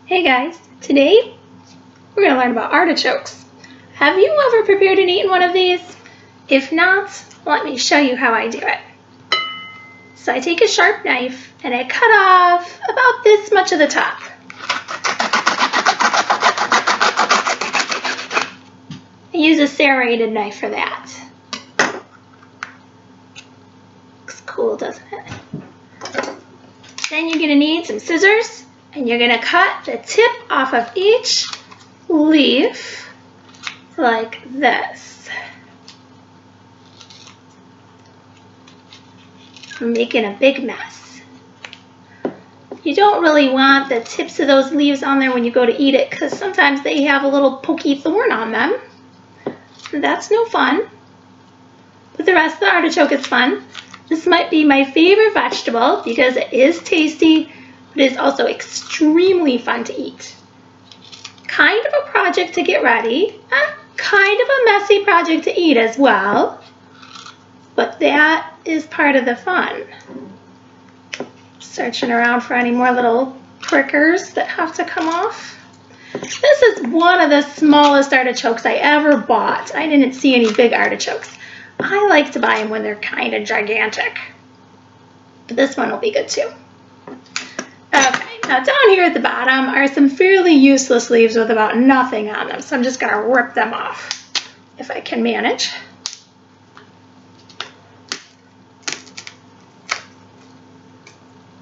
Hey guys, today we're going to learn about artichokes. Have you ever prepared and eaten one of these? If not, let me show you how I do it. So I take a sharp knife and I cut off about this much of the top. I use a serrated knife for that. Looks cool, doesn't it? Then you're going to need some scissors. And you're going to cut the tip off of each leaf like this. I'm making a big mess. You don't really want the tips of those leaves on there when you go to eat it because sometimes they have a little pokey thorn on them. That's no fun. But the rest of the artichoke is fun. This might be my favorite vegetable because it is tasty. It is also extremely fun to eat. Kind of a project to get ready, kind of a messy project to eat as well, but that is part of the fun. Searching around for any more little prickers that have to come off. This is one of the smallest artichokes I ever bought. I didn't see any big artichokes. I like to buy them when they're kind of gigantic, but this one will be good too. Okay, now down here at the bottom are some fairly useless leaves with about nothing on them, so I'm just going to rip them off if I can manage.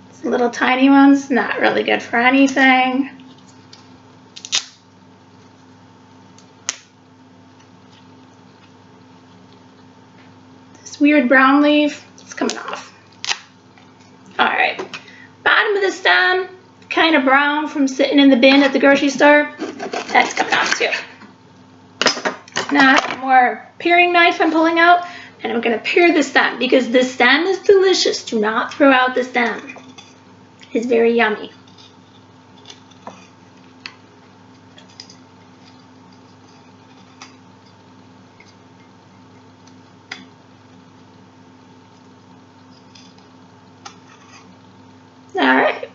These little tiny ones, not really good for anything. This weird brown leaf, it's coming off. All right. Bottom of the stem, kind of brown from sitting in the bin at the grocery store. That's coming off too. Now I have more paring knife I'm pulling out, and I'm going to pare the stem because the stem is delicious. Do not throw out the stem. It's very yummy. All right.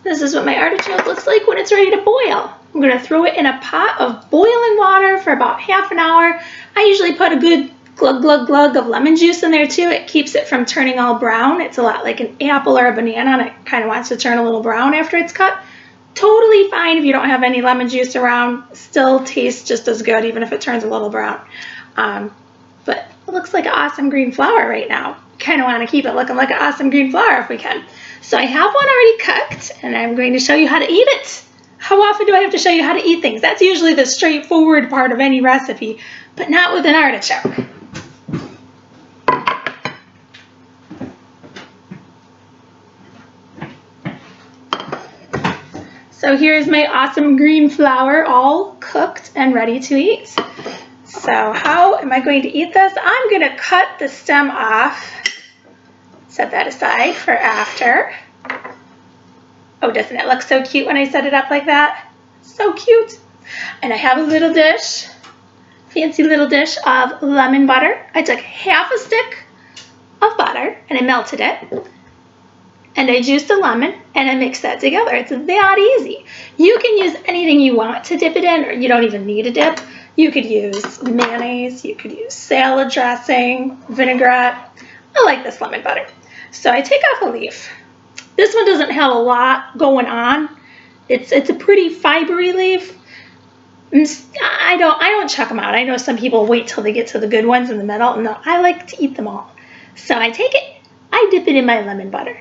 This is what my artichoke looks like when it's ready to boil. I'm going to throw it in a pot of boiling water for about half an hour. I usually put a good glug, glug, glug of lemon juice in there too. It keeps it from turning all brown. It's a lot like an apple or a banana, and it kind of wants to turn a little brown after it's cut. Totally fine if you don't have any lemon juice around. Still tastes just as good even if it turns a little brown. But it looks like an awesome green flower right now. Kind of want to keep it looking like an awesome green flower if we can. So I have one already cooked, and I'm going to show you how to eat it. How often do I have to show you how to eat things? That's usually the straightforward part of any recipe, but not with an artichoke. So here's my awesome green flower all cooked and ready to eat. So how am I going to eat this? I'm going to cut the stem off. Set that aside for after. Oh, doesn't it look so cute when I set it up like that? So cute. And I have a little dish, fancy little dish of lemon butter. I took half a stick of butter and I melted it. And I juiced a lemon and I mixed that together. It's that easy. You can use anything you want to dip it in, or you don't even need a dip. You could use mayonnaise, you could use salad dressing, vinaigrette. I like this lemon butter. So I take off a leaf. This one doesn't have a lot going on. It's a pretty fibery leaf. I don't chuck them out. I know some people wait till they get to the good ones in the middle. No, I like to eat them all. So I take it, I dip it in my lemon butter.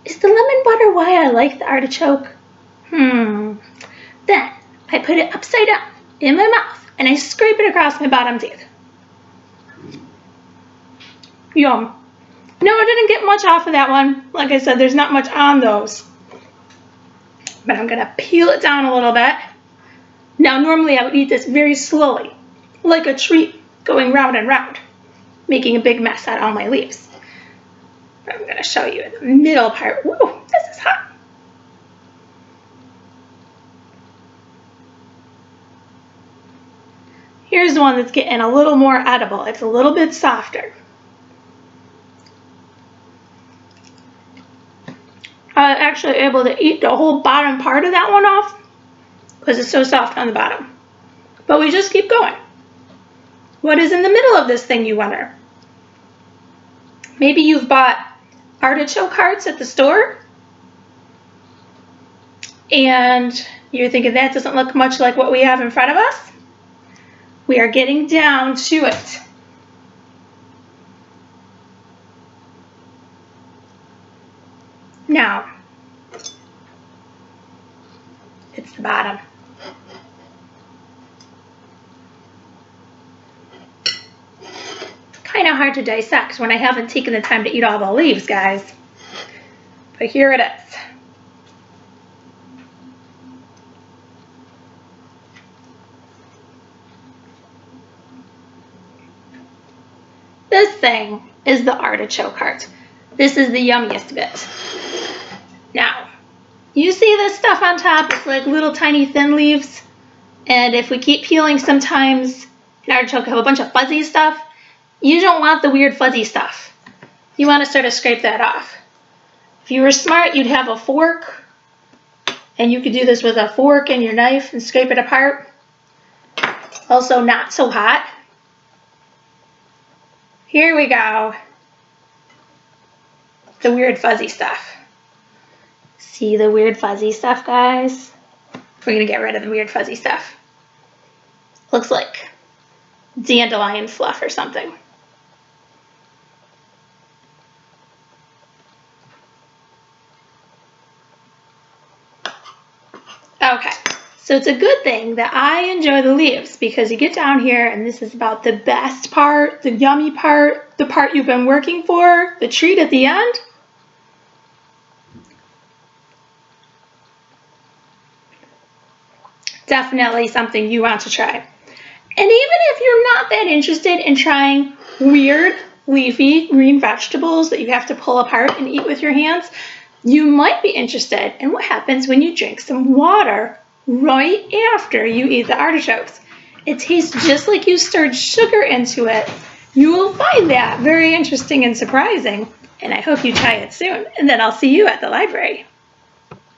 Is the lemon butter why I like the artichoke? Then I put it upside down in my mouth and I scrape it across my bottom teeth. Yum. No, I didn't get much off of that one. Like I said, there's not much on those. But I'm going to peel it down a little bit. Now, normally I would eat this very slowly, like a treat, going round and round, making a big mess out of all my leaves. But I'm going to show you the middle part. Whoa, this is hot. Here's the one that's getting a little more edible. It's a little bit softer. not actually able to eat the whole bottom part of that one off because it's so soft on the bottom. But we just keep going. What is in the middle of this thing, you wonder? Maybe you've bought artichoke hearts at the store and you're thinking that doesn't look much like what we have in front of us. We are getting down to it. Now, it's the bottom. Kind of hard to dissect when I haven't taken the time to eat all the leaves, guys. But here it is. This thing is the artichoke heart. This is the yummiest bit. Now, you see this stuff on top? It's like little tiny thin leaves. And if we keep peeling, sometimes an artichoke have a bunch of fuzzy stuff. You don't want the weird fuzzy stuff. You want to sort of scrape that off. If you were smart, you'd have a fork. And you could do this with a fork and your knife and scrape it apart. Also not so hot. Here we go. The weird fuzzy stuff. See the weird fuzzy stuff, guys? We're going to get rid of the weird fuzzy stuff. Looks like dandelion fluff or something. Okay, so it's a good thing that I enjoy the leaves because you get down here and this is about the best part, the yummy part, the part you've been working for, the treat at the end. Definitely something you want to try. And even if you're not that interested in trying weird, leafy, green vegetables that you have to pull apart and eat with your hands, you might be interested in what happens when you drink some water right after you eat the artichokes. It tastes just like you stirred sugar into it. You will find that very interesting and surprising, and I hope you try it soon, and then I'll see you at the library.